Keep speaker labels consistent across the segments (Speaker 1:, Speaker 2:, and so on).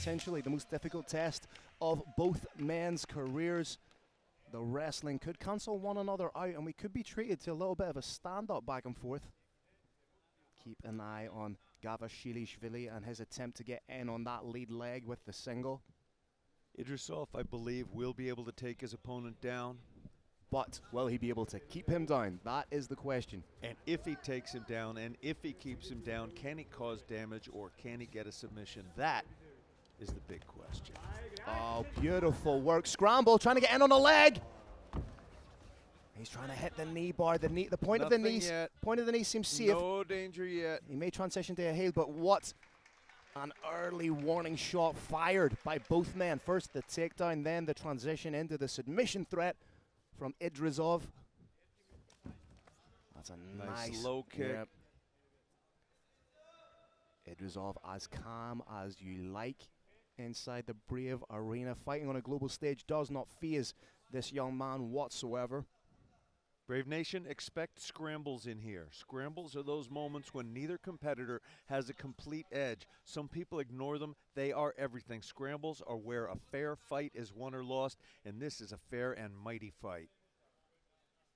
Speaker 1: potentially the most difficult test of both men's careers. The wrestling could cancel one another out, and we could be treated to a little bit of a stand-up back and forth. Keep an eye on Gavashelishvili and his attempt to get in on that lead leg with the single.
Speaker 2: Idrisov, I believe, will be able to take his opponent down.
Speaker 1: But will he be able to keep him down? That is the question.
Speaker 2: And if he takes him down, and if he keeps him down, can he cause damage or can he get a submission? That is the big question.
Speaker 1: Oh, beautiful work. Scramble, trying to get in on the leg. He's trying to hit the knee bar. The point of the knees. Point of the knee seems safe.
Speaker 2: No danger yet.
Speaker 1: He may transition to a heel, but what an early warning shot fired by both men. First the takedown, then the transition into the submission threat from Idrisov. That's a nice
Speaker 2: low kick.
Speaker 1: Yep. Idrisov as calm as you like inside the Brave Arena. Fighting on a global stage does not faze this young man whatsoever.
Speaker 2: Brave Nation, expect scrambles in here. Scrambles are those moments when neither competitor has a complete edge. Some people ignore them. They are everything. Scrambles are where a fair fight is won or lost, and this is a fair and mighty fight.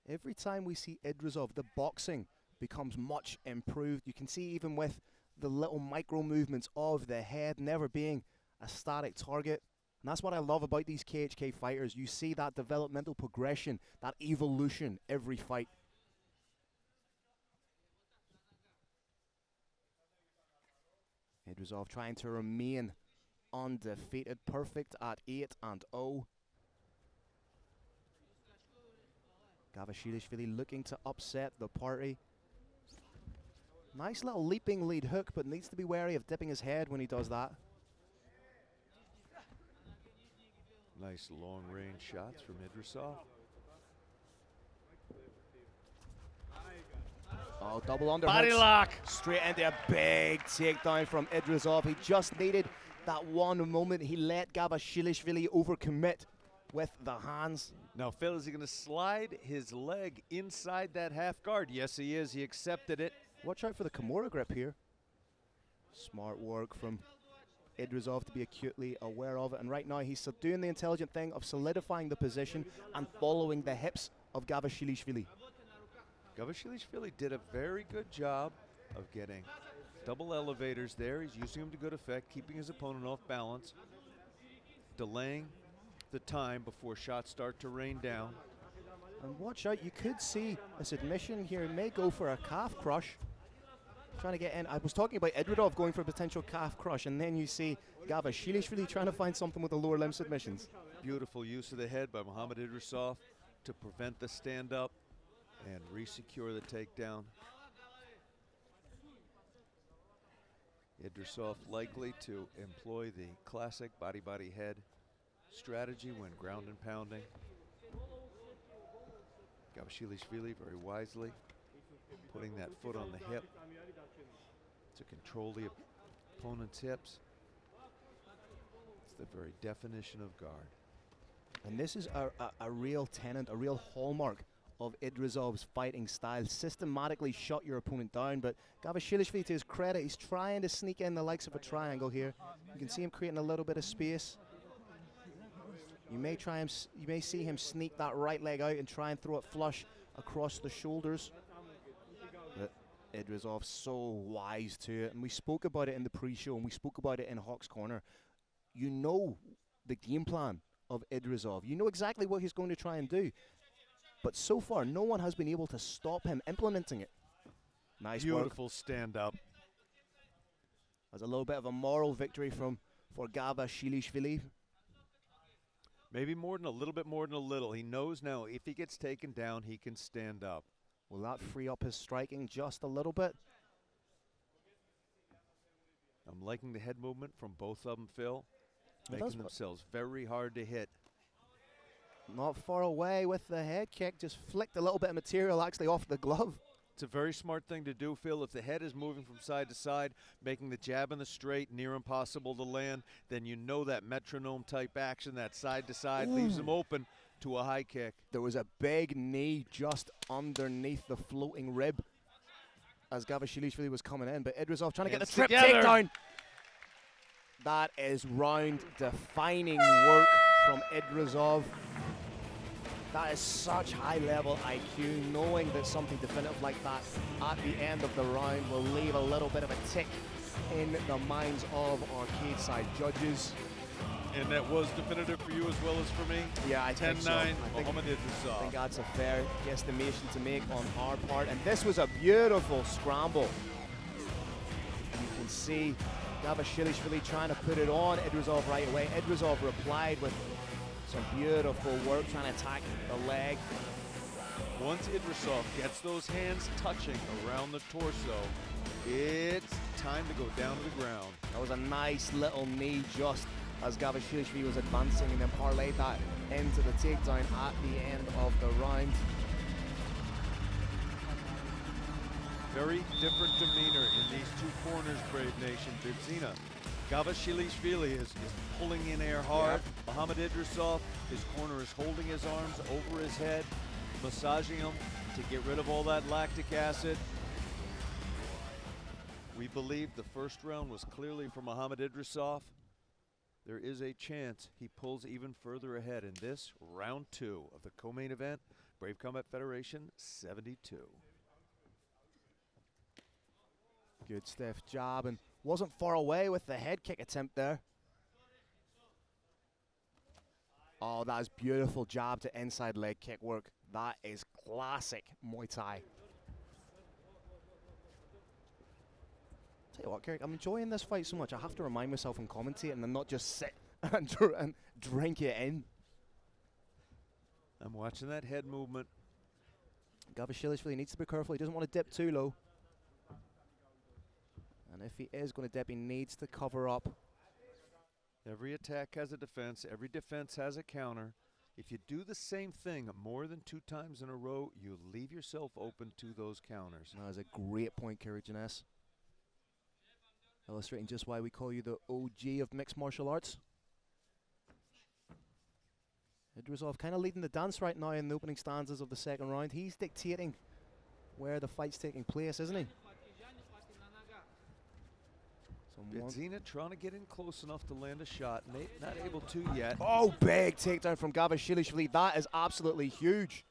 Speaker 1: Every time we see Idrisov, the boxing becomes much improved. You can see even with the little micro movements of the head never being a static target. And that's what I love about these KHK fighters. You see that developmental progression, that evolution every fight. Idrisov trying to remain undefeated, perfect at 8-0. Gavashelishvili looking to upset the party. Nice little leaping lead hook, but needs to be wary of dipping his head when he does that.
Speaker 2: Nice long-range shots from Idrisov.
Speaker 1: Oh, double underhooks.
Speaker 2: Body lock.
Speaker 1: Straight into a big takedown from Idrisov. He just needed that one moment. He let Gavashelishvili overcommit with the hands.
Speaker 2: Now, Phil, is he going to slide his leg inside that half guard? Yes, he is. He accepted it.
Speaker 1: Watch out for the Kimura grip here. Smart work from Idrisov to be acutely aware of it. And right now he's doing the intelligent thing of solidifying the position and following the hips of Gavashelishvili.
Speaker 2: Gavashelishvili did a very good job of getting double elevators there. He's using them to good effect, keeping his opponent off balance, delaying the time before shots start to rain down.
Speaker 1: And watch out, you could see a submission here. He may go for a calf crush. Trying to get in. I was talking about Idrisov going for a potential calf crush, and then you see Gavashelishvili trying to find something with the lower limb submissions.
Speaker 2: Beautiful use of the head by Muhammad Idrisov to prevent the stand-up and re-secure the takedown. Idrisov likely to employ the classic body-body head strategy when ground and pounding. Gavashelishvili very wisely putting that foot on the hip to control the opponent's hips. It's the very definition of guard.
Speaker 1: And this is a real tenet, a real hallmark of Idrisov's fighting style. Systematically shut your opponent down, but Gavashelishvili, to his credit, he's trying to sneak in the likes of a triangle here. You can see him creating a little bit of space. You may see him sneak that right leg out and try and throw it flush across the shoulders. But Idrisov so wise to it, and we spoke about it in the pre-show, and we spoke about it in Hawk's Corner. You know the game plan of Idrisov. You know exactly what he's going to try and do. But so far, no one has been able to stop him implementing it. Nice work.
Speaker 2: Beautiful stand-up.
Speaker 1: There's a little bit of a moral victory for Gavashelishvili.
Speaker 2: Maybe more than a little bit more than a little. He knows now if he gets taken down, he can stand up.
Speaker 1: Will that free up his striking just a little bit?
Speaker 2: I'm liking the head movement from both of them, Phil. Making themselves very hard to hit.
Speaker 1: Not far away with the head kick. Just flicked a little bit of material actually off the glove.
Speaker 2: It's a very smart thing to do, Phil. If the head is moving from side to side, making the jab in the straight near impossible to land, then you know that metronome-type action, that side to side, leaves them open to a high kick.
Speaker 1: There was a big knee just underneath the floating rib as Gavashelishvili was coming in, but Idrisov trying to get the trip takedown. That is round-defining work from Idrisov. That is such high-level IQ, knowing that something definitive like that at the end of the round will leave a little bit of a tick in the minds of arcade side judges.
Speaker 2: And that was definitive for you as well as for me?
Speaker 1: Yeah, I think so.
Speaker 2: 10-9, Muhammad Idrisov.
Speaker 1: I think that's a fair estimation to make on our part. And this was a beautiful scramble. You can see Gavashelishvili trying to put it on Idrisov right away. Idrisov replied with some beautiful work, trying to attack the leg.
Speaker 2: Once Idrisov gets those hands touching around the torso, it's time to go down to the ground.
Speaker 1: That was a nice little knee just as Gavashelishvili was advancing, and then parlayed that into the takedown at the end of the round.
Speaker 2: Very different demeanor in these two corners, Brave Nation. Bidzina Gavashelishvili is pulling in air hard. Yeah. Muhammad Idrisov, his corner is holding his arms over his head, massaging him to get rid of all that lactic acid. We believe the first round was clearly for Muhammad Idrisov. There is a chance he pulls even further ahead in this round 2 of the co-main event, Brave Combat Federation 72.
Speaker 1: Good stiff jab, and wasn't far away with the head kick attempt there. Oh, that is beautiful jab to inside leg kick work. That is classic Muay Thai. Tell you what, Kirk, I'm enjoying this fight so much. I have to remind myself and commentate and then not just sit and drink it in.
Speaker 2: I'm watching that head movement.
Speaker 1: Gavashelishvili needs to be careful. He doesn't want to dip too low. And if he is going to dip, he needs to cover up.
Speaker 2: Every attack has a defense. Every defense has a counter. If you do the same thing more than 2 times in a row, you leave yourself open to those counters.
Speaker 1: That is a great point, Kerry Janess. Illustrating just why we call you the OG of mixed martial arts. Idrisov kind of leading the dance right now in the opening stanzas of the second round. He's dictating where the fight's taking place, isn't he?
Speaker 2: Bidzina trying to get in close enough to land a shot. Not able to yet.
Speaker 1: Oh, big takedown from Gavashelishvili. That is absolutely huge.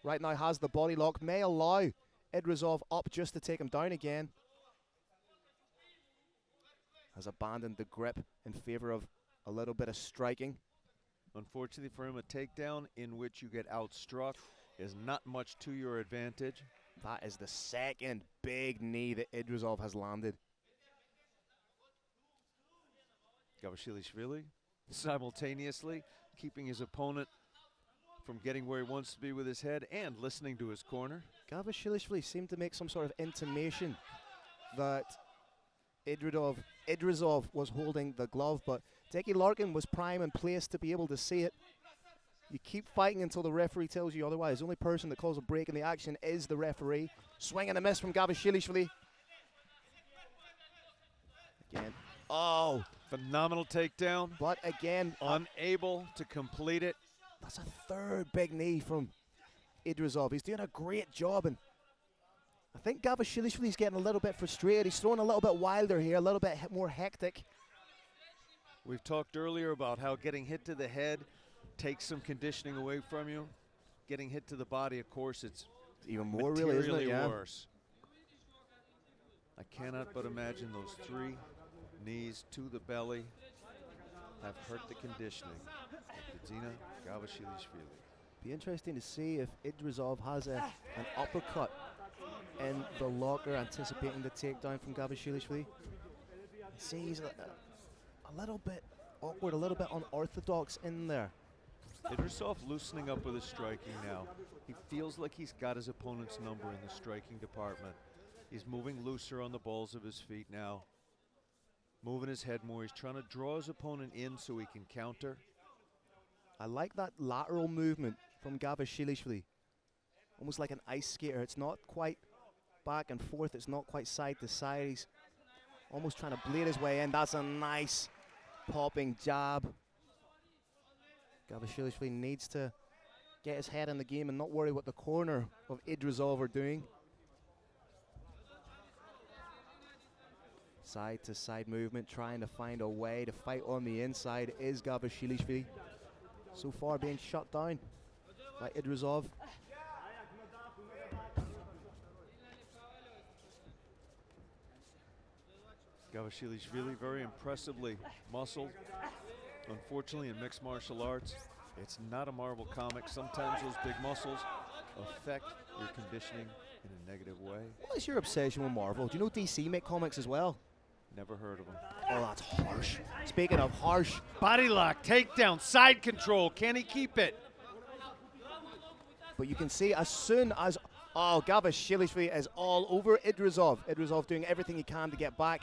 Speaker 1: Right now has the body lock. May allow Idrisov up just to take him down again. Has abandoned the grip in favor of a little bit of striking.
Speaker 2: Unfortunately for him, a takedown in which you get outstruck is not much to your advantage.
Speaker 1: That is the second big knee that Idrisov has landed.
Speaker 2: Gavashelishvili simultaneously keeping his opponent from getting where he wants to be with his head and listening to his corner.
Speaker 1: Gavashelishvili seemed to make some sort of intimation that Idrisov was holding the glove, but Dickie Larkin was prime and placed to be able to see it. You keep fighting until the referee tells you otherwise. The only person that calls a break in the action is the referee. Swing and a miss from Gavashelishvili. Again. Oh.
Speaker 2: Phenomenal takedown.
Speaker 1: But again.
Speaker 2: Unable to complete it.
Speaker 1: That's a third big knee from Idrisov. He's doing a great job, and I think Gavashelishvili's getting a little bit frustrated. He's throwing a little bit wilder here, a little bit more hectic.
Speaker 2: We've talked earlier about how getting hit to the head takes some conditioning away from you. Getting hit to the body, of course, it's
Speaker 1: even more really, isn't it? Yeah.
Speaker 2: Worse. I cannot but imagine those 3 knees to the belly have hurt the conditioning of Bidzina Gavashelishvili.
Speaker 1: Be interesting to see if Idrisov has an uppercut in the locker, anticipating the takedown from Gavashelishvili. See, he's a little bit awkward, a little bit unorthodox in there.
Speaker 2: Idrisov loosening up with his striking now. He feels like he's got his opponent's number in the striking department. He's moving looser on the balls of his feet now. Moving his head more. He's trying to draw his opponent in so he can counter.
Speaker 1: I like that lateral movement from Gavashelishvili. Almost like an ice skater. It's not quite back and forth. It's not quite side to side. He's almost trying to blade his way in. That's a nice popping jab. Gavashelishvili needs to get his head in the game and not worry what the corner of Idrisov are doing. Side to side movement, trying to find a way to fight on the inside is Gavashelishvili. So far being shut down by Idrisov.
Speaker 2: Gavashelishvili very impressively muscled. Unfortunately, in mixed martial arts, it's not a Marvel comic. Sometimes those big muscles affect your conditioning in a negative way.
Speaker 1: What is your obsession with Marvel? Do you know DC make comics as well?
Speaker 2: Never heard of them.
Speaker 1: Oh, that's harsh. Speaking of harsh.
Speaker 2: Body lock, takedown, side control. Can he keep it?
Speaker 1: But you can see as soon as, oh, Gavashelishvili is all over Idrisov. Idrisov doing everything he can to get back.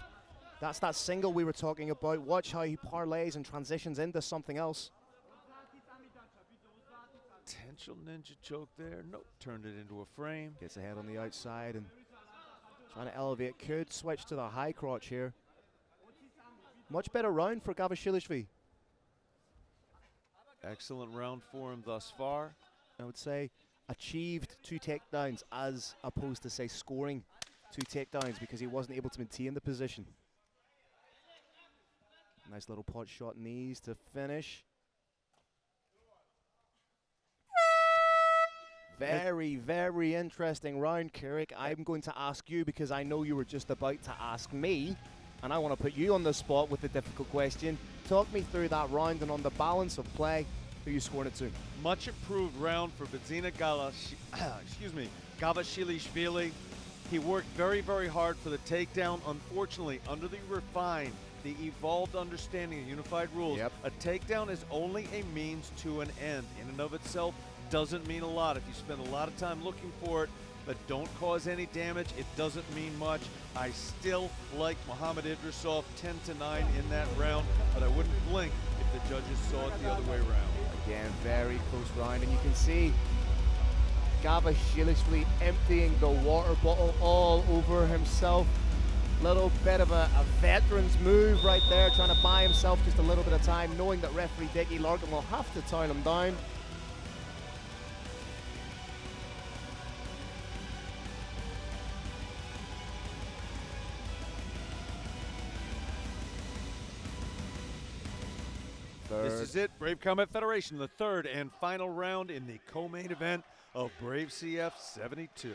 Speaker 1: That's that single we were talking about. Watch how he parlays and transitions into something else.
Speaker 2: Potential ninja choke there. Nope, turned it into a frame.
Speaker 1: Gets ahead on the outside and trying to elevate. Could switch to the high crotch here. Much better round for Gavashelishvili.
Speaker 2: Excellent round for him thus far.
Speaker 1: I would say achieved 2 takedowns as opposed to, say, scoring 2 takedowns because he wasn't able to maintain the position. Nice little pot shot knees to finish. Very, very interesting round, Kirik. I'm going to ask you because I know you were just about to ask me, and I want to put you on the spot with the difficult question. Talk me through that round and on the balance of play, who you scoring it to?
Speaker 2: Much improved round for Bidzina Gavashelishvili. He worked very, very hard for the takedown. Unfortunately, under the refined, the evolved understanding of unified rules, a takedown is only a means to an end. In and of itself, doesn't mean a lot. If you spend a lot of time looking for it, but don't cause any damage, it doesn't mean much. I still like Muhammad Idrisov 10-9 in that round, but I wouldn't blink if the judges saw it the other way around.
Speaker 1: Again, very close round, and you can see Gavashelishvili emptying the water bottle all over himself. Little bit of a veteran's move right there, trying to buy himself just a little bit of time, knowing that referee Dickie Larkin will have to towel him down.
Speaker 2: This is it, Brave Combat Federation, the third and final round in the co-main event of Brave CF 72.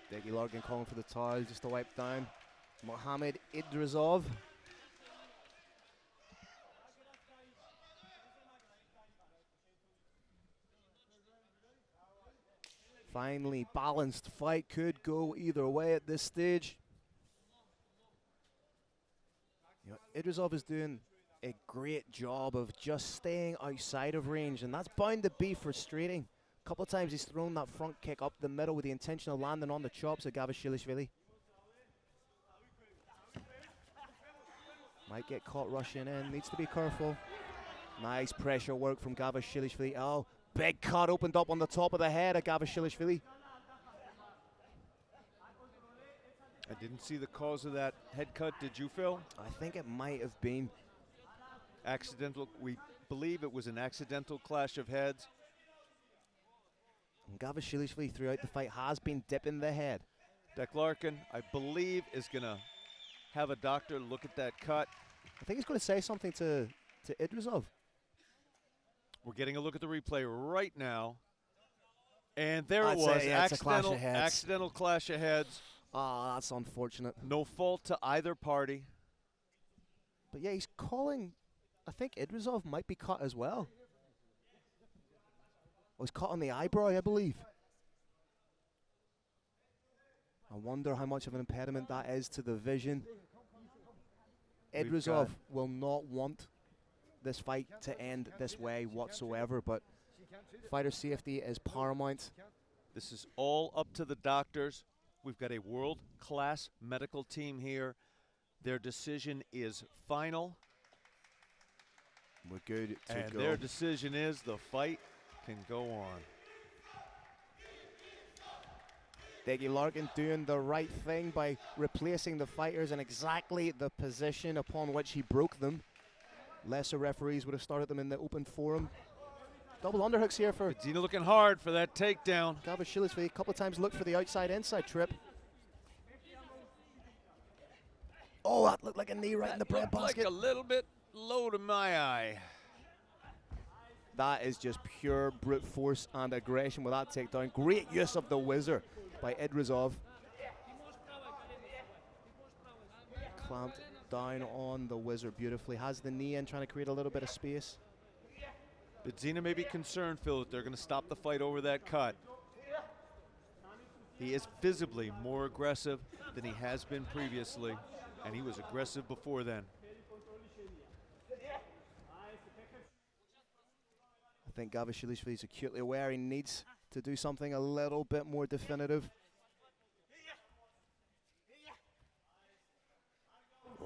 Speaker 1: Dickie Larkin calling for the towel just to wipe down Muhammad Idrisov. Finally balanced fight, could go either way at this stage. You know, Idrisov is doing a great job of just staying outside of range, and that's bound to be frustrating. A couple of times he's thrown that front kick up the middle with the intention of landing on the chops of Gavashelishvili. Might get caught rushing in, needs to be careful. Nice pressure work from Gavashelishvili. Oh, big cut opened up on the top of the head of Gavashelishvili.
Speaker 2: I didn't see the cause of that head cut, did you, Phil?
Speaker 1: I think it might have been
Speaker 2: accidental. We believe it was an accidental clash of heads.
Speaker 1: And Gavashelishvili throughout the fight has been dipping the head.
Speaker 2: Dick Larkin, I believe, is going to have a doctor look at that cut.
Speaker 1: I think he's going to say something to Idrisov.
Speaker 2: We're getting a look at the replay right now. And there it was, accidental clash of heads.
Speaker 1: Ah, that's unfortunate.
Speaker 2: No fault to either party.
Speaker 1: But yeah, he's calling, I think Idrisov might be cut as well. Oh, he's cut on the eyebrow, I believe. I wonder how much of an impediment that is to the vision. Idrisov will not want this fight to end this way whatsoever, but fighter safety is paramount.
Speaker 2: This is all up to the doctors. We've got a world-class medical team here. Their decision is final.
Speaker 1: We're good to
Speaker 2: and
Speaker 1: go.
Speaker 2: Their decision is the fight can go on.
Speaker 1: Dickie Larkin doing the right thing by replacing the fighters in exactly the position upon which he broke them. Lesser referees would have started them in the open forum. Double underhooks here for
Speaker 2: Bidzina looking hard for that takedown.
Speaker 1: Gavashelishvili a couple of times looked for the outside-inside trip. Oh, that looked like a knee right in the bread
Speaker 2: Looked
Speaker 1: basket.
Speaker 2: like a little bit low to my eye.
Speaker 1: That is just pure brute force and aggression with that takedown. Great use of the whizzer by Idrisov. Clamped down on the whizzer beautifully. Has the knee in, trying to create a little bit of space.
Speaker 2: Bidzina may be concerned, Phil, that they're going to stop the fight over that cut. He is visibly more aggressive than he has been previously, and he was aggressive before then.
Speaker 1: I think Gavashelishvili is acutely aware he needs to do something a little bit more definitive.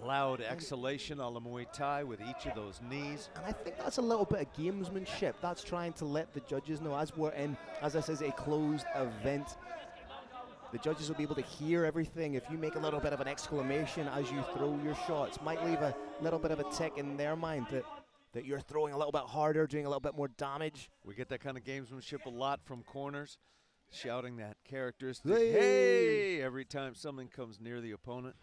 Speaker 2: Loud exhalation a la Muay Thai with each of those knees.
Speaker 1: And I think that's a little bit of gamesmanship. That's trying to let the judges know, as we're in, as this is a closed event, the judges will be able to hear everything. If you make a little bit of an exclamation as you throw your shots, might leave a little bit of a tick in their mind that you're throwing a little bit harder, doing a little bit more damage.
Speaker 2: We get that kind of gamesmanship a lot from corners, shouting that characteristic,
Speaker 1: Hey!
Speaker 2: hey, every time something comes near the opponent.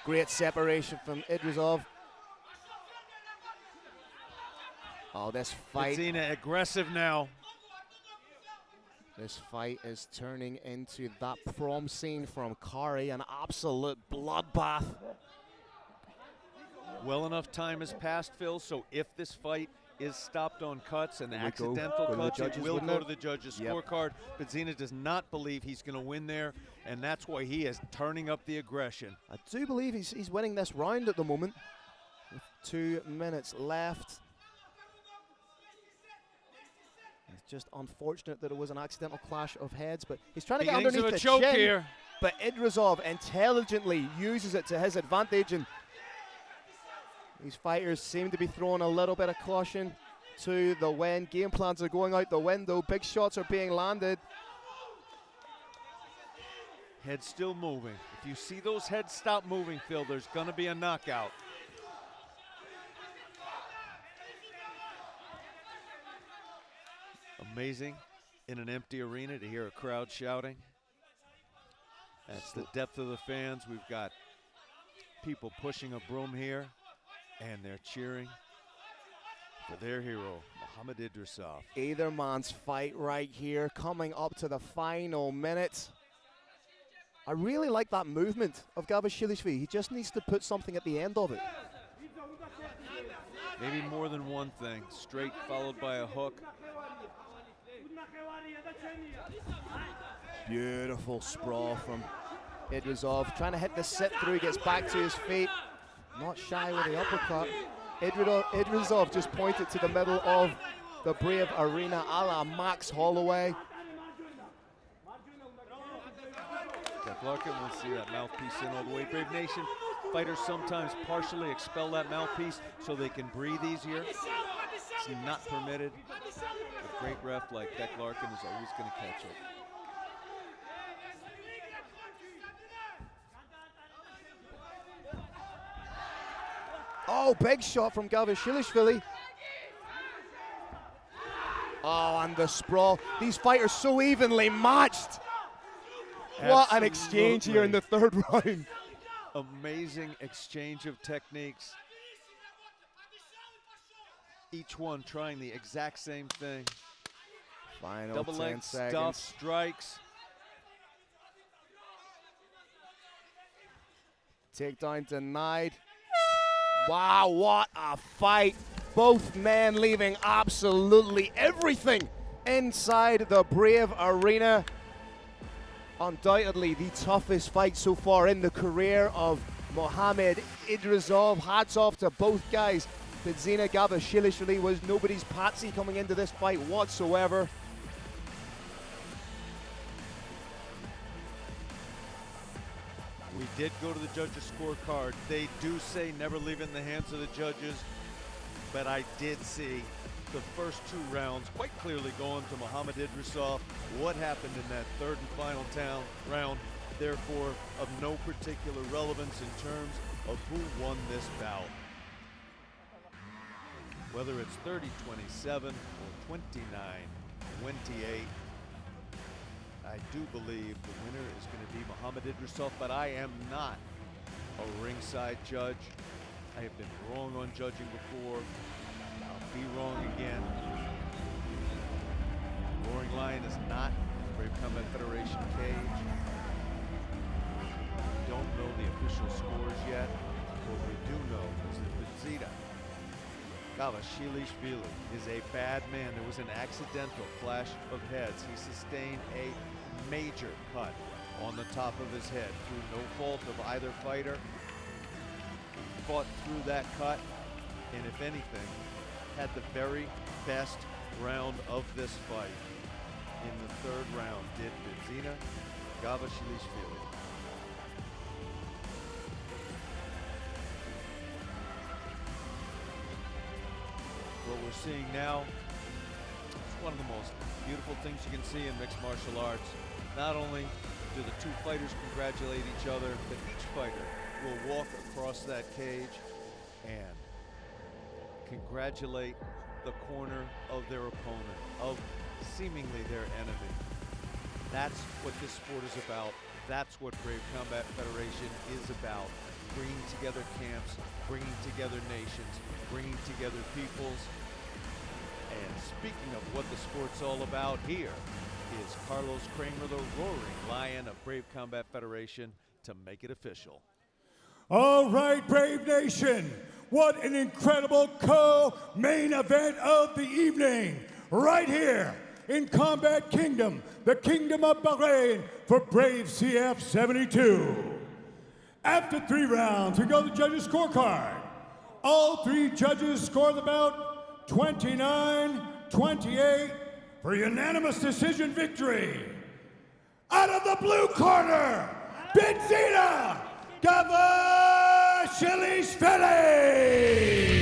Speaker 1: Great separation from Idrisov. Oh, this fight.
Speaker 2: Bidzina aggressive now.
Speaker 1: This fight is turning into that prom scene from Kari, an absolute bloodbath.
Speaker 2: Well enough time has passed, Phil, so if this fight is stopped on cuts and
Speaker 1: There we
Speaker 2: accidental
Speaker 1: go to the
Speaker 2: cuts, it
Speaker 1: judges,
Speaker 2: will
Speaker 1: wouldn't
Speaker 2: go
Speaker 1: it?
Speaker 2: to the judges'
Speaker 1: Yep.
Speaker 2: scorecard. Bidzina does not believe he's going to win there, and that's why he is turning up the aggression.
Speaker 1: I do believe he's winning this round at the moment, with 2 minutes left. It's just unfortunate that it was an accidental clash of heads, but he's trying to get
Speaker 2: Beginnings
Speaker 1: underneath
Speaker 2: of
Speaker 1: the
Speaker 2: a choke
Speaker 1: chin.
Speaker 2: here.
Speaker 1: But Idrisov intelligently uses it to his advantage, and these fighters seem to be throwing a little bit of caution to the wind. Game plans are going out the window. Big shots are being landed.
Speaker 2: Head still moving. If you see those heads stop moving, Phil, there's going to be a knockout. Amazing in an empty arena to hear a crowd shouting. That's the depth of the fans. We've got people pushing a broom here, and they're cheering for their hero, Muhammad Idrisov.
Speaker 1: Either man's fight right here, coming up to the final minute. I really like that movement of Gavashelishvili. He just needs to put something at the end of it.
Speaker 2: Maybe more than one thing. Straight followed by a hook.
Speaker 1: Beautiful sprawl from Idrisov. Trying to hit the sit through, gets back to his feet. Not shy with the uppercut. Idrisov just pointed to the middle of the Brave Arena a la Max Holloway.
Speaker 2: Jack Larkin wants to see that mouthpiece in all the way. Brave Nation fighters sometimes partially expel that mouthpiece so they can breathe easier. It's not permitted. A great ref like Jack Larkin is always going to catch it.
Speaker 1: Oh, big shot from Gavashelishvili. Oh, and the sprawl. These fighters so evenly matched. What an exchange here in the third round.
Speaker 2: Amazing exchange of techniques. Each one trying the exact same thing.
Speaker 1: Final
Speaker 2: Double
Speaker 1: 10
Speaker 2: leg
Speaker 1: seconds.
Speaker 2: stuff, strikes.
Speaker 1: Takedown denied. Wow, what a fight. Both men leaving absolutely everything inside the Brave Arena. Undoubtedly the toughest fight so far in the career of Muhammad Idrisov. Hats off to both guys. Bidzina Gavashelishvili was nobody's patsy coming into this fight whatsoever.
Speaker 2: We did go to the judges' scorecard. They do say never leave it in the hands of the judges, but I did see the first 2 rounds quite clearly going to Muhammad Idrisov. What happened in that third and final round, therefore, of no particular relevance in terms of who won this bout. Whether it's 30-27 or 29-28, I do believe the winner is going to be Muhammad Idrisov, but I am not a ringside judge. I have been wrong on judging before. I'll be wrong again. Roaring Lion is not in the Brave Combat Federation cage. We don't know the official scores yet. What we do know is that Bidzina Gavashelishvili is a bad man. There was an accidental clash of heads. He sustained a major cut on the top of his head through no fault of either fighter. He fought through that cut, and if anything, had the very best round of this fight. In the third round, did Bidzina Gavashelishvili. What we're seeing now is one of the most beautiful things you can see in mixed martial arts. Not only do the two fighters congratulate each other, but each fighter will walk across that cage and congratulate the corner of their opponent, of seemingly their enemy. That's what this sport is about. That's what Brave Combat Federation is about. Bringing together camps, bringing together nations, bringing together peoples. And speaking of what the sport's all about, here is Carlos Kramer, the Roaring Lion of Brave Combat Federation, to make it official.
Speaker 3: All right, Brave Nation, what an incredible co-main event of the evening, right here in Combat Kingdom, the Kingdom of Bahrain for Brave CF 72. After 3 rounds, we go to the judges' scorecard. All 3 judges scored the bout 29-28 for unanimous decision victory. Out of the blue corner, Bidzina Gavashelishvili.